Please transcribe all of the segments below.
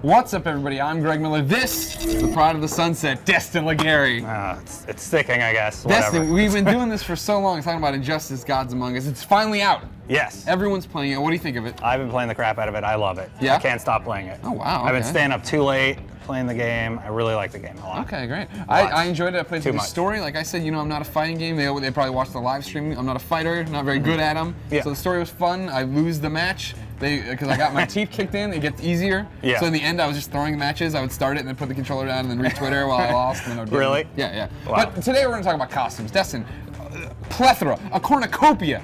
What's up, everybody? I'm Greg Miller. This is the Pride of the Sunset, Destin Legary. It's sticking, I guess. Destin, we've been doing this for so long, talking about Injustice: Gods Among Us. It's finally out. Yes. Everyone's playing it. What do you think of it? I've been playing the crap out of it. I love it. Yeah? I can't stop playing it. Oh, wow. I've been okay. staying up too late playing the game. I really like the game a lot. Okay, great. I enjoyed it. I played through the much. story. Like I said, you know, I'm not a fighting game. They probably watched the live stream. I'm not a fighter. Not very good at them. Yeah. So the story was fun. I lose the match because I got my teeth kicked in. It gets easier. Yeah. So in the end, I was just throwing matches. I would start it and then put the controller down and then retwitter while I lost. And then I would Really? Yeah. Wow. But today we're going to talk about costumes. Destin, plethora, a cornucopia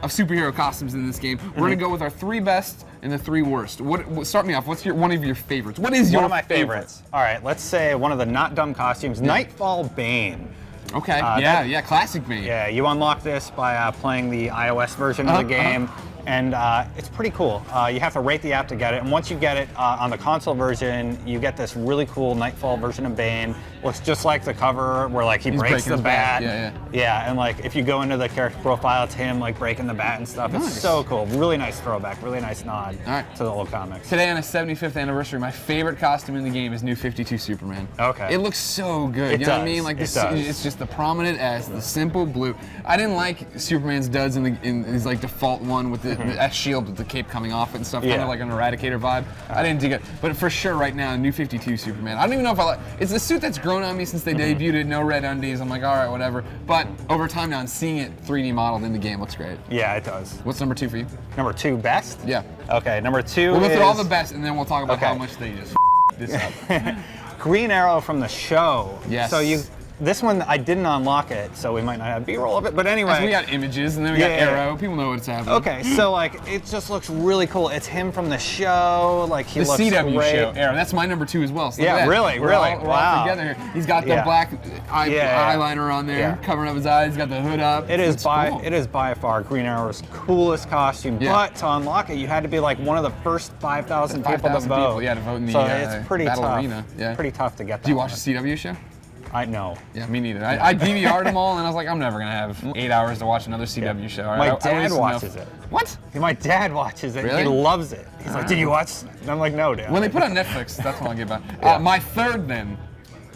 of superhero costumes in this game. We're going to go with our 3 best and the 3 worst. Start me off. What's one of your favorites? What is your One of my favorites? All right, let's say one of the not dumb costumes, Nightfall Bane. Okay, yeah, classic Bane. Yeah, you unlock this by playing the iOS version of the game, and it's pretty cool. You have to rate the app to get it, and once you get it on the console version, you get this really cool Nightfall version of Bane. Looks just like the cover, where like he breaks the bat. Yeah, and like if you go into the character profile, it's him like breaking the bat and stuff. Nice. It's so cool. Really nice throwback. Really nice nod to the old comics. Today on a 75th anniversary, my favorite costume in the game is New 52 Superman. Okay. It looks so good. You know what I mean? Like it's just the prominent S, the simple blue. I didn't like Superman's duds in his like default one with the S shield with the cape coming off it and stuff, kind of like an Eradicator vibe. I didn't dig it, but for sure right now, New 52 Superman. I don't even know if I like. It's a suit that's grown on me since they debuted it. No red undies. I'm like, all right, whatever. But over time now, and seeing it 3D modeled in the game looks great. Yeah, it does. What's number 2 for you? Number 2 best? Yeah. Okay, number 2 We'll go is through all the best, and then we'll talk about how much they just this up. Green Arrow from the show. Yes. So this one I didn't unlock it, so we might not have B-roll of it. But anyway, we got images, and then we got Arrow. People know what's happening. Okay, so like it just looks really cool. It's him from the show. Like he looks CW great. show, Arrow. That's my number 2 as well. So Yeah, really. We're all Wow. together here. He's got the black eyeliner on there, Yeah. covering up his eyes. He's got the hood up. It is by far Green Arrow's coolest costume. Yeah. But to unlock it, you had to be like one of the first 5,000 people to vote. Yeah, to vote in the so it's pretty battle tough. arena. Yeah. Pretty tough to get that. Do you watch the CW show? I know. Yeah, me neither. I DVR'd them all, and I was like, I'm never gonna have 8 hours to watch another CW show. My dad watches it. What? My dad watches it. Really? He loves it. He's like, did you watch? And I'm like, no, Dad. When they put it on Netflix, that's when I'll get back. My third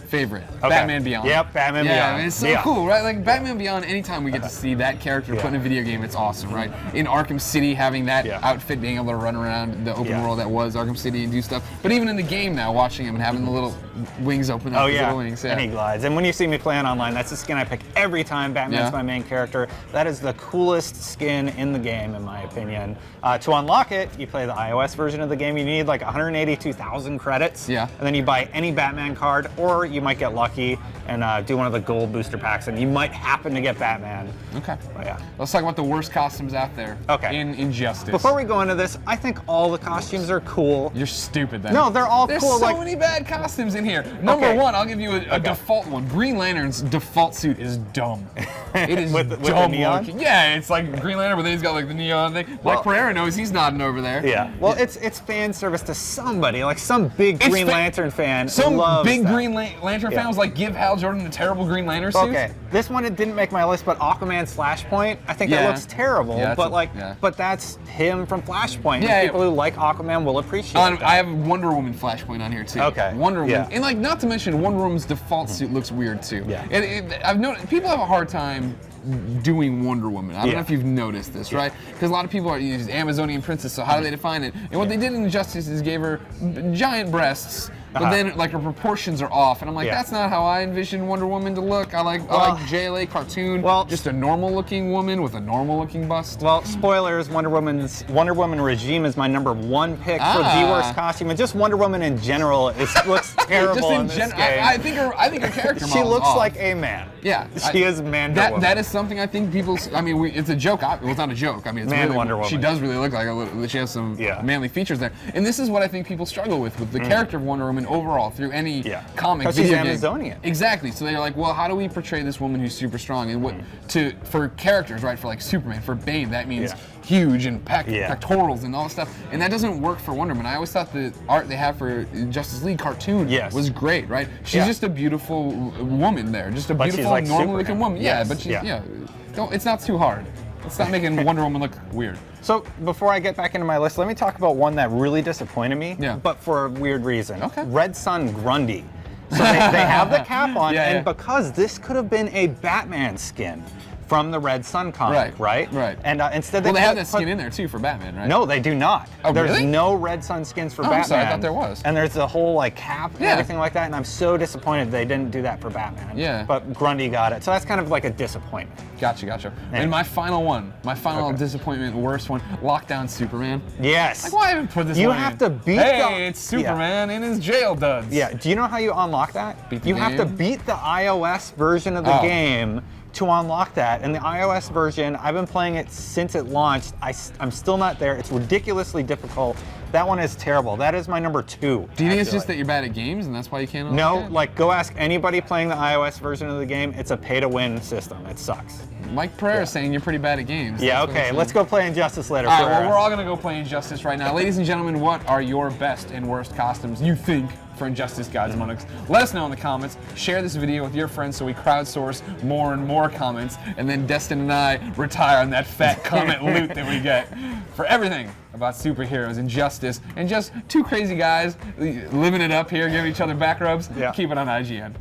favorite, Batman Beyond. Yep, Batman Beyond. Yeah, it's so cool, right? Like Batman Beyond, anytime we get to see that character put in a video game, it's awesome, right? In Arkham City, having that outfit, being able to run around the open world that was Arkham City and do stuff. But even in the game now, watching him and having the little wings open up, his little wings. Yeah. And he glides. And when you see me playing online, that's the skin I pick every time. Batman's my main character. That is the coolest skin in the game, in my opinion. To unlock it, you play the iOS version of the game. You need like 182,000 credits. Yeah. And then you buy any Batman card, or you might get lucky and do one of the gold booster packs, and you might happen to get Batman. Okay. But yeah. Let's talk about the worst costumes out there in Injustice. Before we go into this, I think all the costumes are cool. You're stupid then. No, they're all There's cool. There's so many bad costumes in here. Number 1, I'll give you a default one. Green Lantern's default suit is dumb. It is with dumb the neon? looking. Yeah, it's like Green Lantern, but then he's got like the neon thing. Like Pereira knows he's nodding over there. Yeah. Well, it's fan service to somebody, like some big Green Lantern fan. Some loves big that. Green Lantern fan was like, give Hal Jordan a terrible Green Lantern suit. Okay, this one it didn't make my list, but Aquaman Flashpoint, I think that looks terrible. Yeah, but that's him from Flashpoint. Yeah, people who like Aquaman will appreciate that. I have Wonder Woman Flashpoint on here too. Okay. Wonder Woman, and like not to mention Wonder Woman's default suit looks weird too. Yeah. I've noticed people have a hard time doing Wonder Woman. I don't know if you've noticed this, right? Because a lot of people are using Amazonian princess, so how do they define it? And what they did in Injustice is gave her giant breasts, but then like her proportions are off, and I'm like, that's not how I envisioned Wonder Woman to look. I like JLA cartoon, just a normal looking woman with a normal looking bust. Well, spoilers, Wonder Woman Regime is my number 1 pick for the worst costume, and just Wonder Woman in general looks terrible in this game. I think her character she looks off. like a man. Yeah, she is man. That is something I think people. I mean, it's a joke. Well, it's not a joke. I mean, it's man really, Wonder Woman. She does really look like she has some manly features there. And this is what I think people struggle with the character of Wonder Woman overall through any comic, video game. She's Amazonian. Exactly. So they're like, well, how do we portray this woman who's super strong? And for characters, right? For like Superman, for Bane, that means huge and pectorals and all this stuff. And that doesn't work for Wonder Woman. I always thought the art they have for Justice League cartoon was great, right? She's just a beautiful woman there, just a beautiful, like normal-looking woman. Yeah, but she's it's not too hard. Let's not making Wonder Woman look weird. So before I get back into my list, let me talk about one that really disappointed me, but for a weird reason. Okay. Red Sun Grundy. So they have the cap on, and because this could have been a Batman skin from the Red Sun comic, right? And instead they have that skin in there too for Batman, right? No, they do not. Oh, there's really? no Red Sun skins for Batman. I'm sorry, I thought there was. And there's the whole like cap and everything like that, and I'm so disappointed they didn't do that for Batman. Yeah. But Grundy got it, so that's kind of like a disappointment. Gotcha. And my final one, my final disappointment, worst one, Lockdown Superman. Yes. Like, why haven't put this You one have in? to beat it's Superman in his jail duds. Yeah, do you know how you unlock that? Beat the you have to game? beat the iOS version of the game to unlock that. And the iOS version, I've been playing it since it launched. I'm still not there. It's ridiculously difficult. That one is terrible. That is my number 2. Do you think it's just that you're bad at games and that's why you can't unlock No, it? like go ask anybody playing the iOS version of the game. It's a pay-to-win system. It sucks. Mike Pereira is saying you're pretty bad at games. Yeah, okay. Let's go play Injustice later. All right, well, we're all going to go play Injustice right now. Ladies and gentlemen, what are your best and worst costumes you think for Injustice Gods Among Us? Let us know in the comments. Share this video with your friends so we crowdsource more and more comments, and then Destin and I retire on that fat comment loot that we get for everything about superheroes, Injustice, and just two crazy guys living it up here, giving each other back rubs. Keep it on IGN.